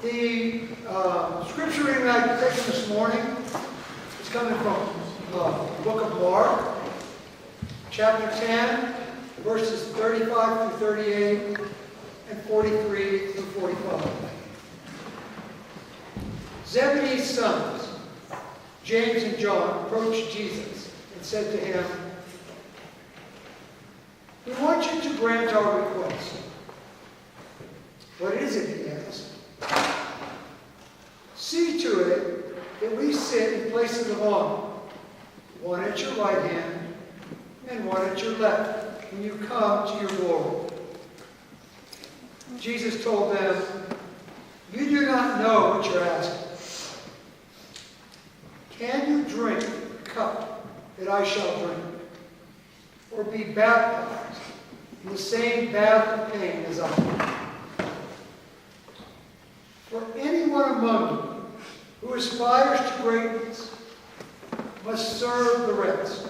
The scripture reading I've taken this morning is coming from the book of Mark, chapter 10, verses 35 through 38, and 43 through 45. Zebedee's sons, James and John, approached Jesus and said to him, "We want you to grant our request." "What is it?" he asked. "See to it that we sit in places of honor, one at your right hand and one at your left, when you come to your glory." Jesus told them, "You do not know what you're asking. Can you drink the cup that I shall drink, or be baptized in the same bath of pain as I am? For anyone among you who aspires to greatness must serve the rest.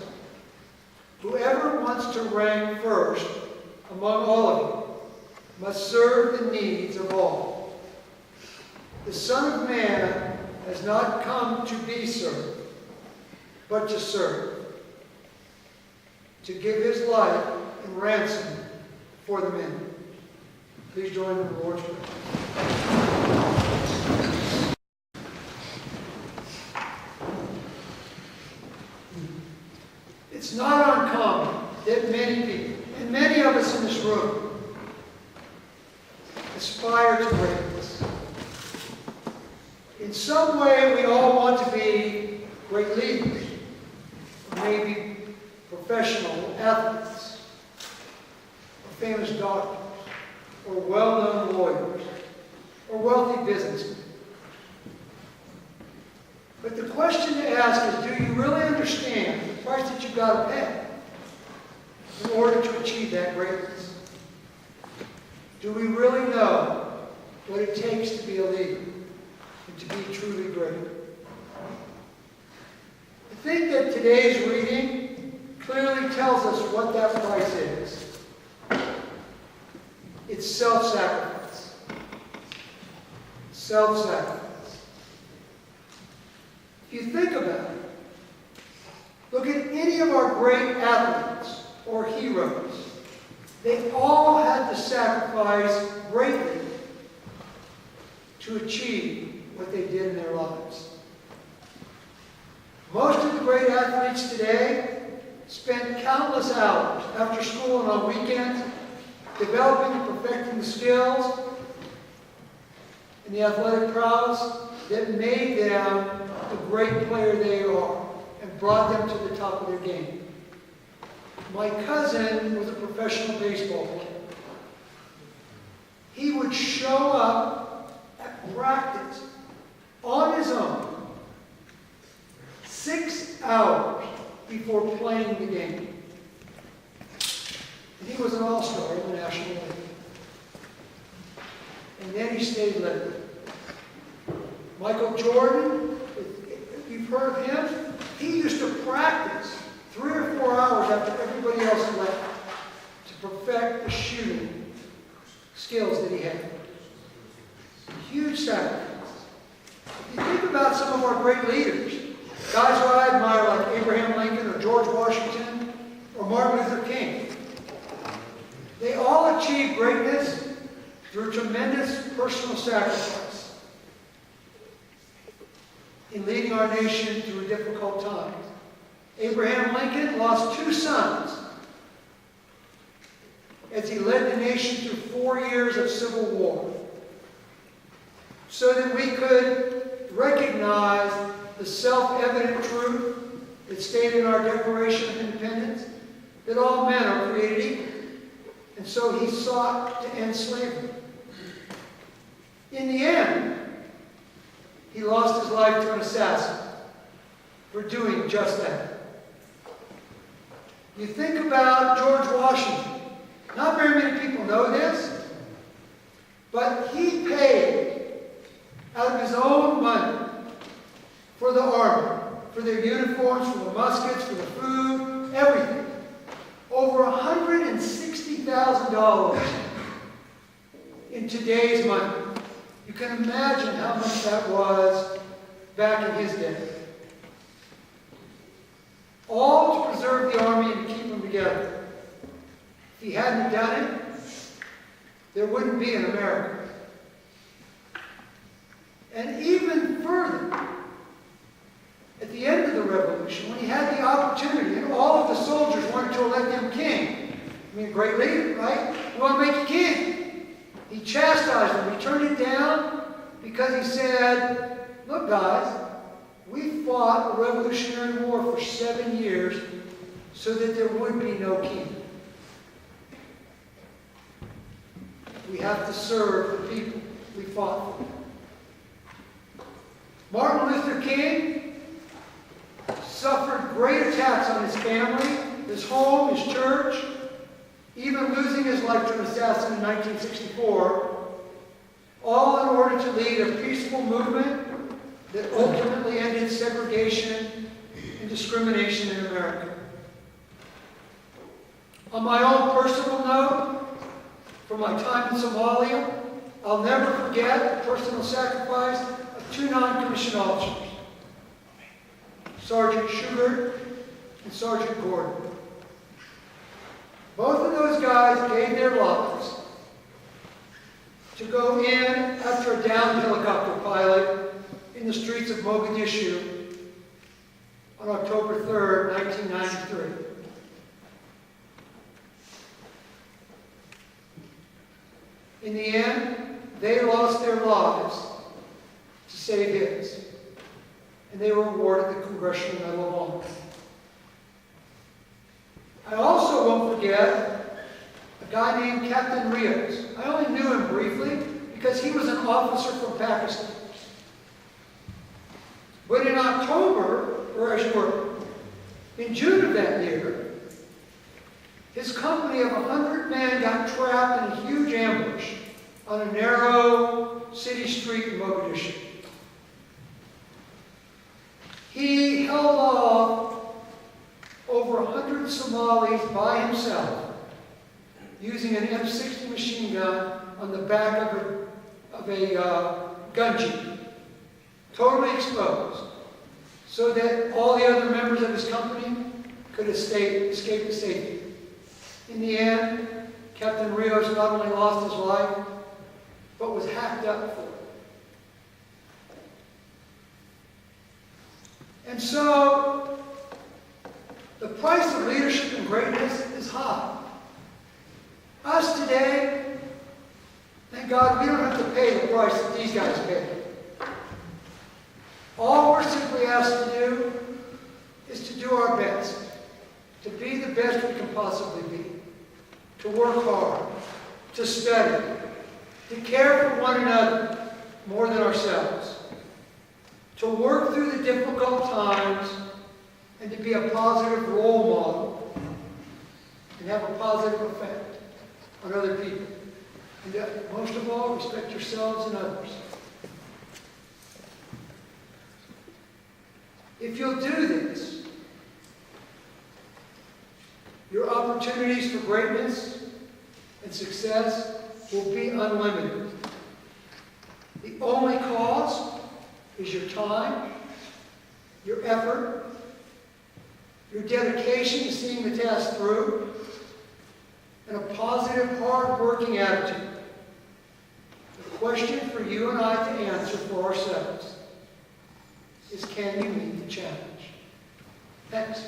Whoever wants to rank first among all of you must serve the needs of all. The Son of Man has not come to be served, but to serve, to give his life in ransom for the many." Please join in the Lord's Prayer. It's not uncommon that many people, and many of us in this room, aspire to greatness. In some way, we all want to be great leaders, or maybe professional athletes, or famous doctors, or well-known lawyers, or wealthy businessmen. But the question to ask is, do you really understand the price that you've got to pay in order to achieve that greatness? Do we really know what it takes to be a leader and to be truly great? I think that today's reading clearly tells us what that price is. It's self-sacrifice. Self-sacrifice. If you think about it, look at any of our great athletes or heroes. They all had to sacrifice greatly to achieve what they did in their lives. Most of the great athletes today spend countless hours after school and on weekends developing and perfecting the skills and the athletic prowess that made them the great player they are and brought them to the top of their game. My cousin was a professional baseball player. He would show up at practice on his own 6 hours before playing the game. And he was an all-star in the National League. And then he stayed living. Michael Jordan, if you've heard of him, he used to practice 3 or 4 hours after everybody else left to perfect the shooting skills that he had. Huge sacrifice. If you think about some of our great leaders, guys who I admire like Abraham Lincoln or George Washington or Martin Luther King, they all achieved greatness through tremendous personal sacrifice in leading our nation through difficult times. Abraham Lincoln lost 2 sons as he led the nation through 4 years of civil war, so that we could recognize the self-evident truth that's stated in our Declaration of Independence, that all men are created equal. And so he sought to end slavery. In the end, he lost his life to an assassin for doing just that. You think about George Washington. Not very many people know this, but he paid out of his own money for the army, for their uniforms, for the muskets, for the food, everything. Over $160,000 in today's money. You can imagine how much that was back in his day. All to preserve the army and keep them together. If he hadn't done it, there wouldn't be an America. And even further, at the end of the revolution, when he had the opportunity, and all of the soldiers wanted to elect him king. I mean, a great leader, right? We want to make you king. He chastised them. He turned it down because he said, look, guys, we fought a revolutionary war for 7 years so that there would be no king. We have to serve the people we fought for. Martin Luther King suffered great attacks on his family, his home, his church, even losing his life to an assassin in 1964, all in order to lead a peaceful movement that ultimately ended segregation and discrimination in America. On my own personal note, from my time in Somalia, I'll never forget the personal sacrifice of 2 non-commissioned officers, Sergeant Sugar and Sergeant Gordon. Both of those guys gave their lives to go in after a downed helicopter pilot in the streets of Mogadishu on October 3rd, 1993. In the end, they lost their lives to save his, and they were awarded the Congressional Medal of Honor. I also won't forget a guy named Captain Rios. I only knew him briefly because he was an officer from Pakistan. But in October, in June of that year, his company of 100 men got trapped in a huge ambush on a narrow city street in Mogadishu. He held off over 100 Somalis by himself using an M60 machine gun on the back of a gun jeep, totally exposed, so that all the other members of his company could escape to safety. In the end, Captain Rios not only lost his life, but was hacked up for it. And so, the price of leadership and greatness is high. Us today, thank God, we don't have to pay the price that these guys paid. All we're simply asked to do is to do our best, to be the best we can possibly be, to work hard, to study, to care for one another more than ourselves, to work through the difficult times, and to be a positive role model and have a positive effect on other people. And most of all, respect yourselves and others. If you'll do this, your opportunities for greatness and success will be unlimited. The only cost is your time, your effort, your dedication to seeing the task through, and a positive, hard-working attitude. The question for you and I to answer for ourselves is, can you meet the challenge? Thanks.